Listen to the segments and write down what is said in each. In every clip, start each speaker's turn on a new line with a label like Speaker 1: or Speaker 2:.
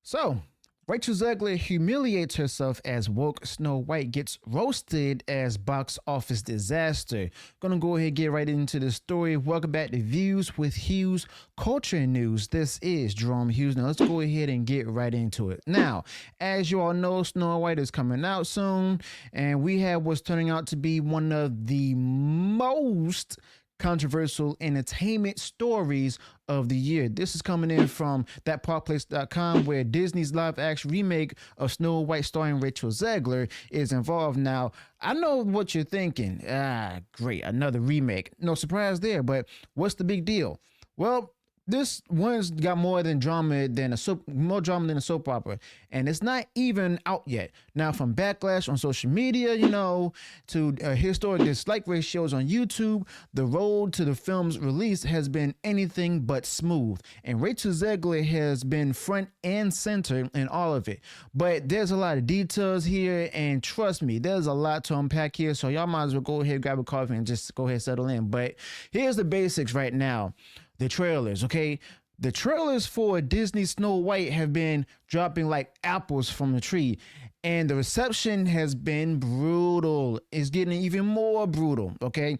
Speaker 1: So, Rachel Zegler humiliates herself as woke Snow White gets roasted as box office disaster. Gonna go ahead and get right into the story. Welcome back to Views with Hughes, Culture and News. This is Jerome Hughes. Now, let's go ahead and get right into it. Now, as you all know, Snow White is coming out soon, and we have what's turning out to be one of the most controversial entertainment stories of the year. This is coming in from thatparkplace.com, where Disney's live action remake of Snow White starring Rachel Zegler is involved. Now, I know what you're thinking. Great, another remake. No surprise there, but what's the big deal? Well, this one's got more drama than a soap opera, and it's not even out yet. Now, from backlash on social media, to historic dislike ratios on YouTube, the road to the film's release has been anything but smooth, and Rachel Zegler has been front and center in all of it. But there's a lot of details here, and trust me, there's a lot to unpack here, so y'all might as well go ahead, grab a coffee, and just go ahead and settle in. But here's the basics right now. The trailers, okay? The trailers for Disney Snow White have been dropping like apples from the tree, and the reception has been brutal. It's getting even more brutal, okay?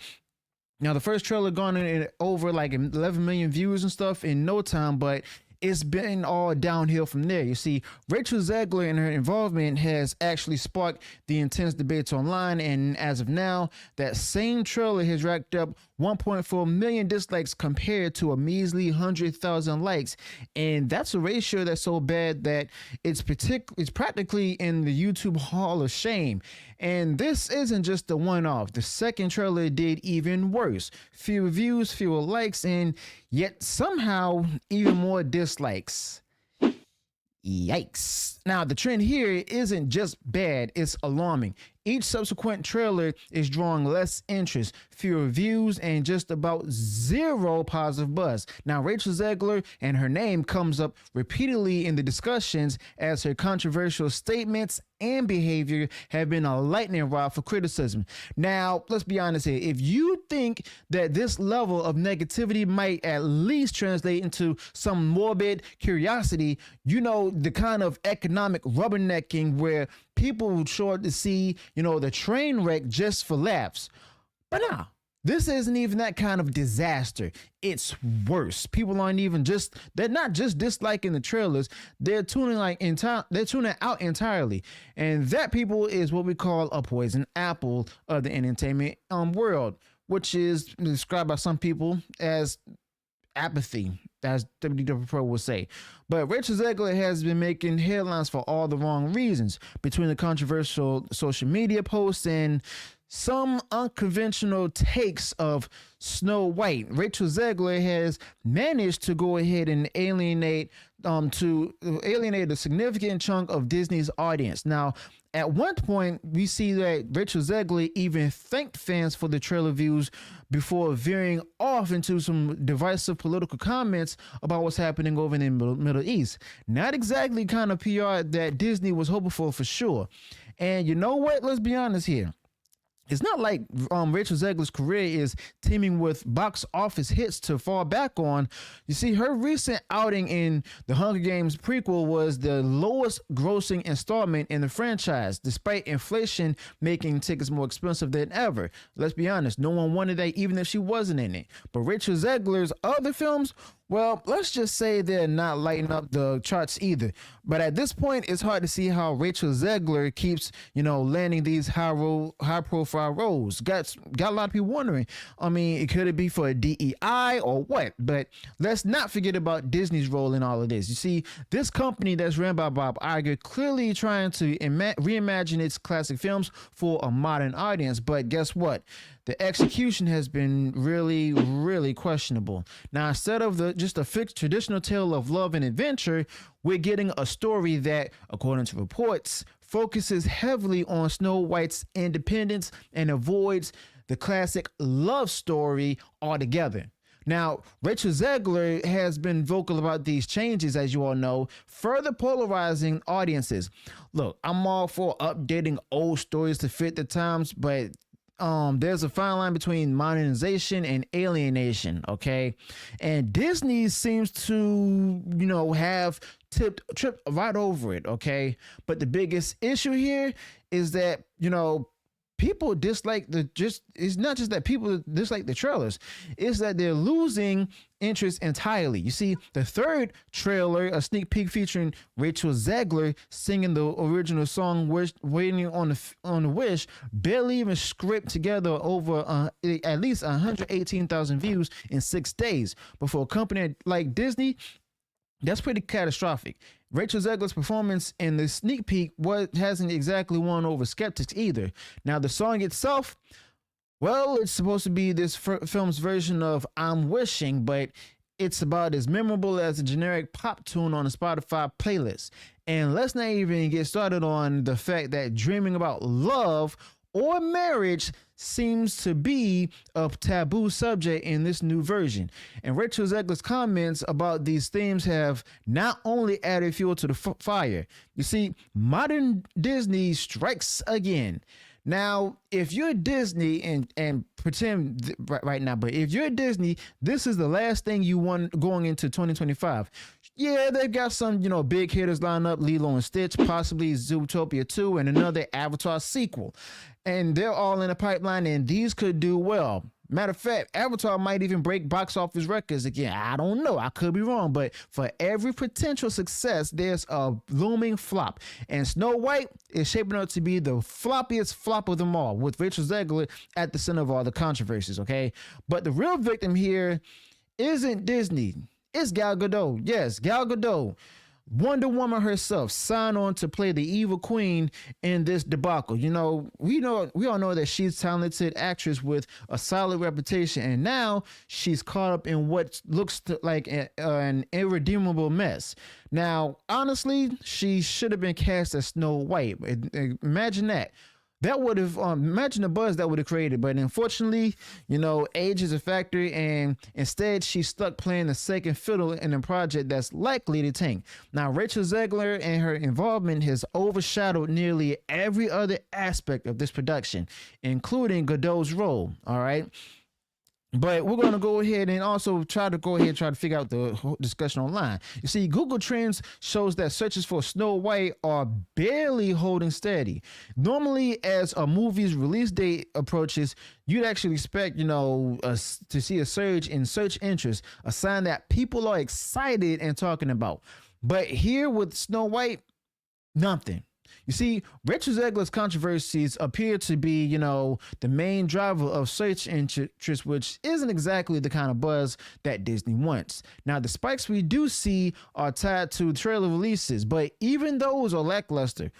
Speaker 1: Now, the first trailer gone over like 11 million views and stuff in no time, but it's been all downhill from there. You see, Rachel Zegler and her involvement has actually sparked the intense debates online, and as of now, that same trailer has racked up 1.4 million dislikes compared to a measly 100,000 likes, and that's a ratio that's so bad that it's practically in the YouTube Hall of Shame. And this isn't just the one-off. The second trailer did even worse. Fewer views, fewer likes, and yet somehow even more dislikes. Yikes. Now, the trend here isn't just bad, it's alarming. Each subsequent trailer is drawing less interest, fewer views, and just about zero positive buzz. Now, Rachel Zegler and her name comes up repeatedly in the discussions as her controversial statements and behavior have been a lightning rod for criticism. Now, let's be honest here. If you think that this level of negativity might at least translate into some morbid curiosity, the kind of economic rubbernecking where people show up to see, the train wreck just for laughs. But nah, this isn't even that kind of disaster. It's worse. People aren't even they're not just disliking the trailers, they're tuning out entirely. And that, people, is what we call a poison apple of the entertainment world, which is described by some people as apathy, as WW Pro will say. But Rachel Zegler has been making headlines for all the wrong reasons. Between the controversial social media posts and some unconventional takes of Snow White, Rachel Zegler has managed to go ahead and alienate a significant chunk of Disney's audience. Now, at one point, we see that Rachel Zegler even thanked fans for the trailer views before veering off into some divisive political comments about what's happening over in the Middle East. Not exactly kind of PR that Disney was hoping for sure. And you know what? Let's be honest here. It's not like Rachel Zegler's career is teeming with box office hits to fall back on. You see, her recent outing in the Hunger Games prequel was the lowest grossing installment in the franchise, despite inflation making tickets more expensive than ever. Let's be honest, no one wanted that even if she wasn't in it. But Rachel Zegler's other films, well, let's just say they're not lighting up the charts either. But at this point, it's hard to see how Rachel Zegler keeps, landing these high-profile roles. Got a lot of people wondering. I mean, could it be for a DEI or what? But let's not forget about Disney's role in all of this. You see, this company that's ran by Bob Iger clearly trying to reimagine its classic films for a modern audience. But guess what? The execution has been really, really questionable. Now, instead of just a fixed traditional tale of love and adventure, we're getting a story that, according to reports, focuses heavily on Snow White's independence and avoids the classic love story altogether. Now, Rachel Zegler has been vocal about these changes, as you all know, further polarizing audiences. Look, I'm all for updating old stories to fit the times, but there's a fine line between modernization and alienation, okay? And Disney seems to, have tripped right over it. Okay, but the biggest issue here is that people dislike it's not just that people dislike the trailers, it's that they're losing interest entirely. You see, the third trailer, a sneak peek featuring Rachel Zegler singing the original song Waiting on the Wish, barely even scraped together over at least 118,000 views in 6 days. But for a company like Disney, that's pretty catastrophic. Rachel Zegler's performance in the sneak peek hasn't exactly won over skeptics either. Now, the song itself, well, it's supposed to be this film's version of I'm Wishing, but it's about as memorable as a generic pop tune on a Spotify playlist. And let's not even get started on the fact that dreaming about love or marriage seems to be a taboo subject in this new version. And Rachel Zegler's comments about these themes have not only added fuel to the fire. You see, modern Disney strikes again. Now, if you're Disney and pretend right now, but if you're Disney, this is the last thing you want going into 2025. Yeah, they've got some, big hitters lined up, Lilo and Stitch, possibly Zootopia 2, and another Avatar sequel. And they're all in the pipeline, and these could do well. Matter of fact, Avatar might even break box office records again. I don't know. I could be wrong. But for every potential success, there's a looming flop. And Snow White is shaping up to be the floppiest flop of them all, with Rachel Zegler at the center of all the controversies, okay? But the real victim here isn't Disney. It's Gal Gadot. Yes, Gal Gadot. Wonder Woman herself signed on to play the evil queen in this debacle. We all know that she's a talented actress with a solid reputation, and now she's caught up in what looks like an irredeemable mess. Now, honestly, she should have been cast as Snow White. Imagine that. That would have imagine the buzz that would have created, but unfortunately, age is a factor, and instead she's stuck playing the second fiddle in a project that's likely to tank. Now, Rachel Zegler and her involvement has overshadowed nearly every other aspect of this production, including Gadot's role. All right. But we're going to go ahead and also try to figure out the whole discussion online. You see, Google Trends shows that searches for Snow White are barely holding steady. Normally, as a movie's release date approaches, you'd actually expect, to see a surge in search interest, a sign that people are excited and talking about. But here with Snow White, nothing. You see, Rachel Zegler's controversies appear to be, the main driver of search interest, which isn't exactly the kind of buzz that Disney wants. Now, the spikes we do see are tied to trailer releases, but even those are lackluster.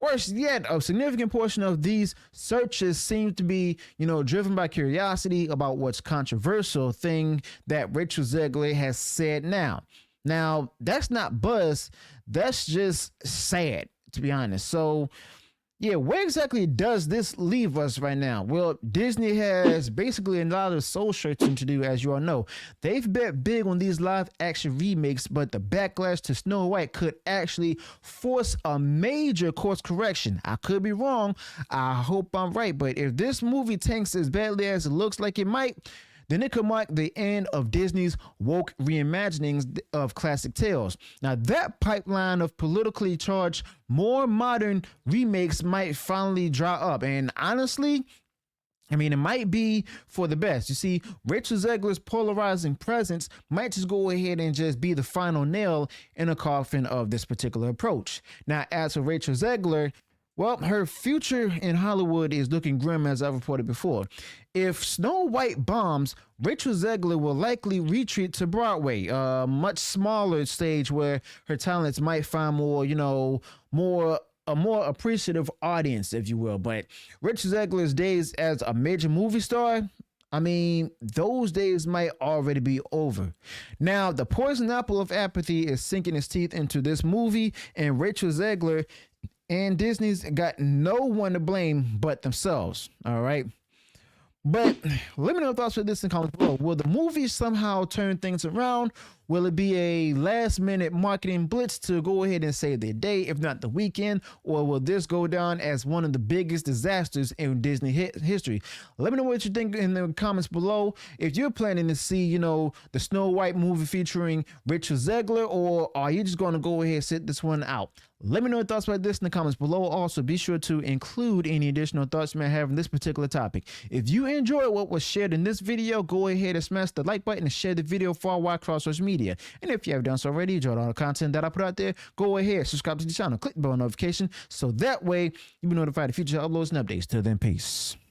Speaker 1: Worse yet, a significant portion of these searches seem to be, driven by curiosity about what's controversial thing that Rachel Zegler has said now. Now, that's not buzz. That's just sad, to be honest. So, yeah, where exactly does this leave us right now? Well, Disney has basically a lot of soul searching to do, as you all know. They've bet big on these live action remakes, but the backlash to Snow White could actually force a major course correction. I could be wrong. I hope I'm right. But if this movie tanks as badly as it looks like it might, then it could mark the end of Disney's woke reimaginings of classic tales. Now, that pipeline of politically charged, more modern remakes might finally dry up. And honestly, it might be for the best. You see, Rachel Zegler's polarizing presence might just go ahead and just be the final nail in the coffin of this particular approach. Now, as for Rachel Zegler, well, her future in Hollywood is looking grim, as I've reported before. If Snow White bombs, Rachel Zegler will likely retreat to Broadway, a much smaller stage where her talents might find a more appreciative audience, if you will. But Rachel Zegler's days as a major movie star, those days might already be over. Now, the poison apple of apathy is sinking its teeth into this movie, and Rachel Zegler and Disney's got no one to blame but themselves. All right. But let me know your thoughts with this in comments below. Will the movie somehow turn things around, Will it be a last minute marketing blitz to go ahead and save their day, if not the weekend, or will this go down as one of the biggest disasters in Disney history? Let me know what you think in the comments below. If you're planning to see, you know, the Snow White movie featuring Richard Zegler, or are you just going to go ahead and sit this one out? Let me know your thoughts about this in the comments below. Also, be sure to include any additional thoughts you may have on this particular topic. If you enjoyed what was shared in this video, go ahead and smash the like button and share the video far wide across social media. And if you have done so already, enjoyed all the content that I put out there, go ahead, subscribe to the channel, click the bell notification, so that way you'll be notified of future uploads and updates. Till then, peace.